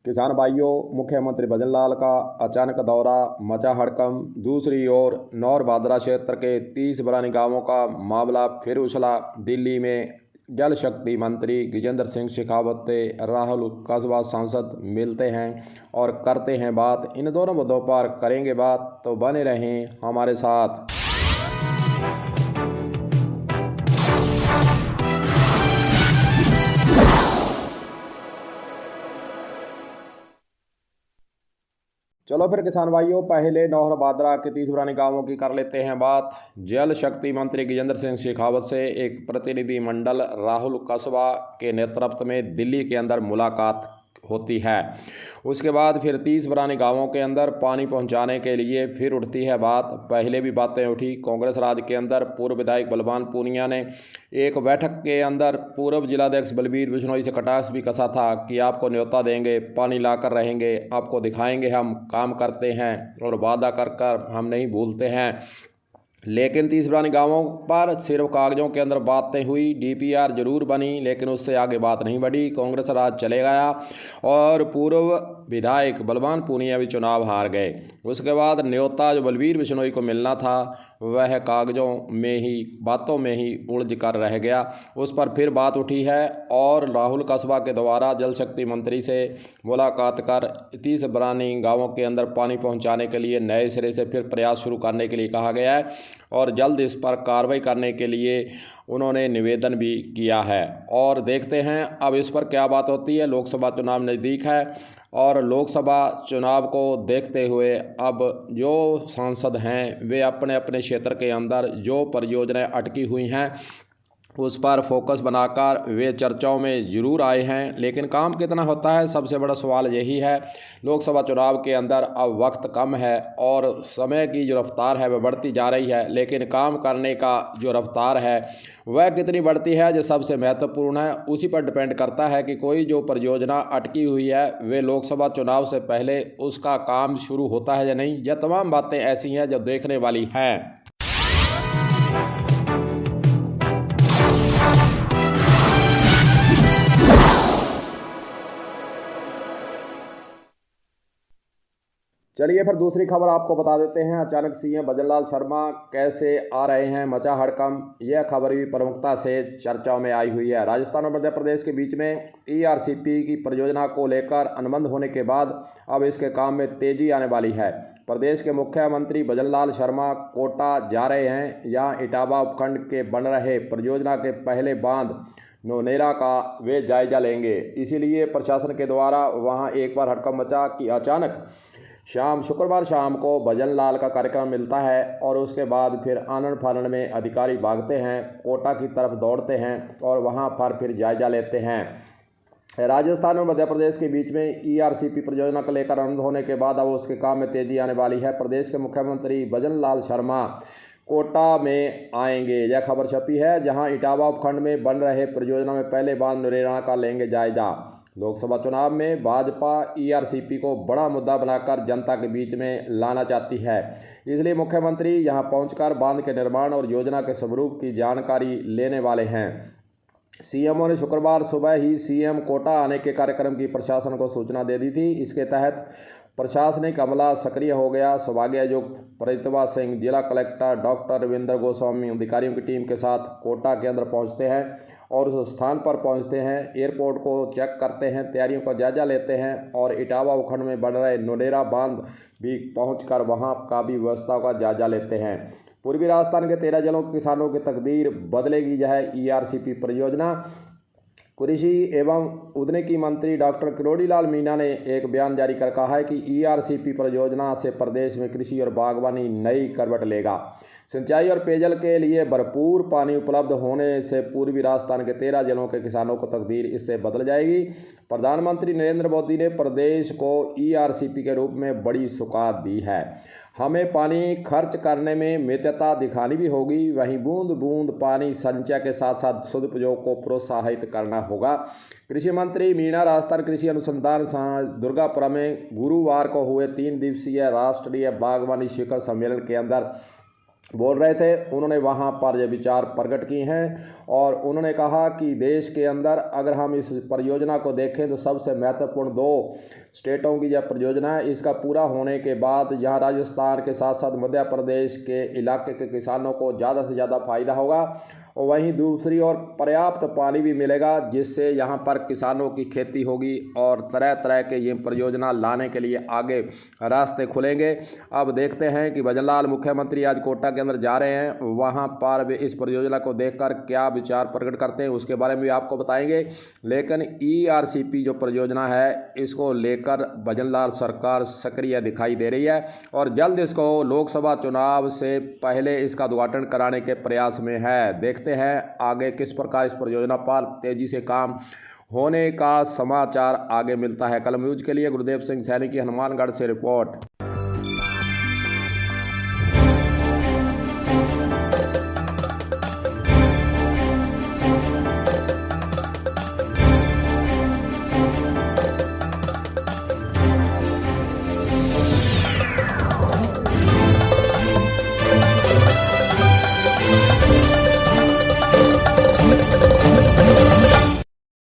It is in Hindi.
किसान भाइयों, मुख्यमंत्री भजन लाल का अचानक दौरा, मचा हड़कंप। दूसरी ओर नौर भादरा क्षेत्र के 30 बरानी गांवों का मामला फिर उछला। दिल्ली में जल शक्ति मंत्री गजेंद्र सिंह शेखावत से राहुल कस्बा सांसद मिलते हैं और करते हैं बात। इन दोनों मुद्दों पर करेंगे बात, तो बने रहें हमारे साथ। चलो फिर किसान भाइयों, पहले नौहर भादरा के 30 पुराने गांवों की कर लेते हैं बात। जल शक्ति मंत्री गजेंद्र सिंह शेखावत से एक प्रतिनिधि मंडल राहुल कस्बा के नेतृत्व में दिल्ली के अंदर मुलाकात होती है। उसके बाद फिर 30 पुराने गांवों के अंदर पानी पहुंचाने के लिए फिर उठती है बात। पहले भी बातें उठी। कांग्रेस राज के अंदर पूर्व विधायक बलवान पूनिया ने एक बैठक के अंदर पूर्व जिलाध्यक्ष बलबीर बिश्नोई से कटाक्ष भी कसा था कि आपको न्योता देंगे, पानी लाकर रहेंगे, आपको दिखाएंगे, हम काम करते हैं और वादा कर कर हम नहीं भूलते हैं। लेकिन 30 पुराने गांवों पर सिर्फ कागजों के अंदर बातें हुई। डीपीआर जरूर बनी, लेकिन उससे आगे बात नहीं बढ़ी। कांग्रेस राज चले गया और पूर्व विधायक बलवान पूनिया भी चुनाव हार गए। उसके बाद न्योता जो बलबीर बिश्नोई को मिलना था वह कागजों में ही, बातों में ही उलझ कर रह गया। उस पर फिर बात उठी है और राहुल कस्बा के द्वारा जल शक्ति मंत्री से मुलाकात कर 30 बरानी गांवों के अंदर पानी पहुंचाने के लिए नए सिरे से फिर प्रयास शुरू करने के लिए कहा गया है और जल्द इस पर कार्रवाई करने के लिए उन्होंने निवेदन भी किया है। और देखते हैं अब इस पर क्या बात होती है। लोकसभा चुनाव नज़दीक है और लोकसभा चुनाव को देखते हुए अब जो सांसद हैं वे अपने अपने क्षेत्र के अंदर जो परियोजनाएं अटकी हुई हैं उस पर फोकस बनाकर वे चर्चाओं में ज़रूर आए हैं। लेकिन काम कितना होता है, सबसे बड़ा सवाल यही है। लोकसभा चुनाव के अंदर अब वक्त कम है और समय की जो रफ्तार है वह बढ़ती जा रही है, लेकिन काम करने का जो रफ्तार है वह कितनी बढ़ती है जो सबसे महत्वपूर्ण है। उसी पर डिपेंड करता है कि कोई जो परियोजना अटकी हुई है वे लोकसभा चुनाव से पहले उसका काम शुरू होता है या नहीं। यह तमाम बातें ऐसी हैं जो देखने वाली हैं। चलिए फिर दूसरी खबर आपको बता देते हैं। अचानक सीएम भजन लाल शर्मा कैसे आ रहे हैं, मचा हड़कंप। यह खबर भी प्रमुखता से चर्चाओं में आई हुई है। राजस्थान और मध्य प्रदेश के बीच में ईआरसीपी की परियोजना को लेकर अनुबंध होने के बाद अब इसके काम में तेजी आने वाली है। प्रदेश के मुख्यमंत्री भजन लाल शर्मा कोटा जा रहे हैं। यहाँ इटावा उपखंड के बन रहे परियोजना के पहले बांध नोनेरा का वे जायजा लेंगे। इसीलिए प्रशासन के द्वारा वहाँ एक बार हड़कंप मचा कि अचानक शुक्रवार शाम को भजन लाल का कार्यक्रम मिलता है और उसके बाद फिर आनन फानन में अधिकारी भागते हैं, कोटा की तरफ दौड़ते हैं और वहां पर फिर जायजा लेते हैं। राजस्थान और मध्य प्रदेश के बीच में ईआरसीपी परियोजना को लेकर अनुबंध होने के बाद अब उसके काम में तेजी आने वाली है। प्रदेश के मुख्यमंत्री भजन लाल शर्मा कोटा में आएंगे, यह खबर छपी है। जहां इटावा उपखंड में बन रहे परियोजना में पहले बांध नोनेरा का लेंगे जायजा। लोकसभा चुनाव में भाजपा ईआरसीपी को बड़ा मुद्दा बनाकर जनता के बीच में लाना चाहती है, इसलिए मुख्यमंत्री यहां पहुंचकर बांध के निर्माण और योजना के स्वरूप की जानकारी लेने वाले हैं। सीएमओ ने शुक्रवार सुबह ही सीएम कोटा आने के कार्यक्रम की प्रशासन को सूचना दे दी थी। इसके तहत प्रशासनिक अमला सक्रिय हो गया। सौभाग्यायुक्त प्रतिभा सिंह, जिला कलेक्टर डॉक्टर रविंद्र गोस्वामी अधिकारियों की टीम के साथ कोटा के अंदर पहुंचते हैं और उस स्थान पर पहुंचते हैं। एयरपोर्ट को चेक करते हैं, तैयारियों का जायजा लेते हैं और इटावा उपखंड में बन रहे नोनेरा बांध भी पहुंचकर वहां का भी व्यवस्था का जायजा लेते हैं। पूर्वी राजस्थान के 13 जिलों के किसानों की तकदीर बदलेगी यह ईआरसीपी परियोजना। कृषि एवं उद्यानिकी मंत्री डॉक्टर किरोड़ी लाल मीणा ने एक बयान जारी कर कहा है कि ईआरसीपी परियोजना से प्रदेश में कृषि और बागवानी नई करवट लेगा। सिंचाई और पेयजल के लिए भरपूर पानी उपलब्ध होने से पूर्वी राजस्थान के 13 जिलों के किसानों को तकदीर इससे बदल जाएगी। प्रधानमंत्री नरेंद्र मोदी ने प्रदेश को ईआरसीपी के रूप में बड़ी सौगात दी है। हमें पानी खर्च करने में मितव्ययता दिखानी भी होगी, वहीं बूंद बूंद पानी संचय के साथ साथ सदुपयोग को प्रोत्साहित करना होगा। कृषि मंत्री मीणा राजस्थान कृषि अनुसंधान दुर्गापुरा में गुरुवार को हुए 3 दिवसीय राष्ट्रीय बागवानी शिखर सम्मेलन के अंदर बोल रहे थे, उन्होंने वहाँ पर ये विचार प्रकट किए हैं और उन्होंने कहा कि देश के अंदर अगर हम इस परियोजना को देखें तो सबसे महत्वपूर्ण 2 स्टेटों की यह परियोजना है। इसका पूरा होने के बाद यहाँ राजस्थान के साथ साथ मध्य प्रदेश के इलाके के किसानों को ज़्यादा से ज़्यादा फायदा होगा और वहीं दूसरी ओर पर्याप्त पानी भी मिलेगा, जिससे यहाँ पर किसानों की खेती होगी और तरह तरह के ये परियोजना लाने के लिए आगे रास्ते खुलेंगे। अब देखते हैं कि भजनलाल मुख्यमंत्री आज कोटा के अंदर जा रहे हैं, वहाँ पर भी इस परियोजना को देखकर क्या विचार प्रकट करते हैं उसके बारे में भी आपको बताएंगे। लेकिन ERCP जो परियोजना है इसको लेकर भजनलाल सरकार सक्रिय दिखाई दे रही है और जल्द इसको लोकसभा चुनाव से पहले इसका उद्घाटन कराने के प्रयास में है। देखते हैं आगे किस प्रकार इस परियोजना पर तेजी से काम होने का समाचार आगे मिलता है। कलम न्यूज के लिए गुरुदेव सिंह सैनी की हनुमानगढ़ से रिपोर्ट।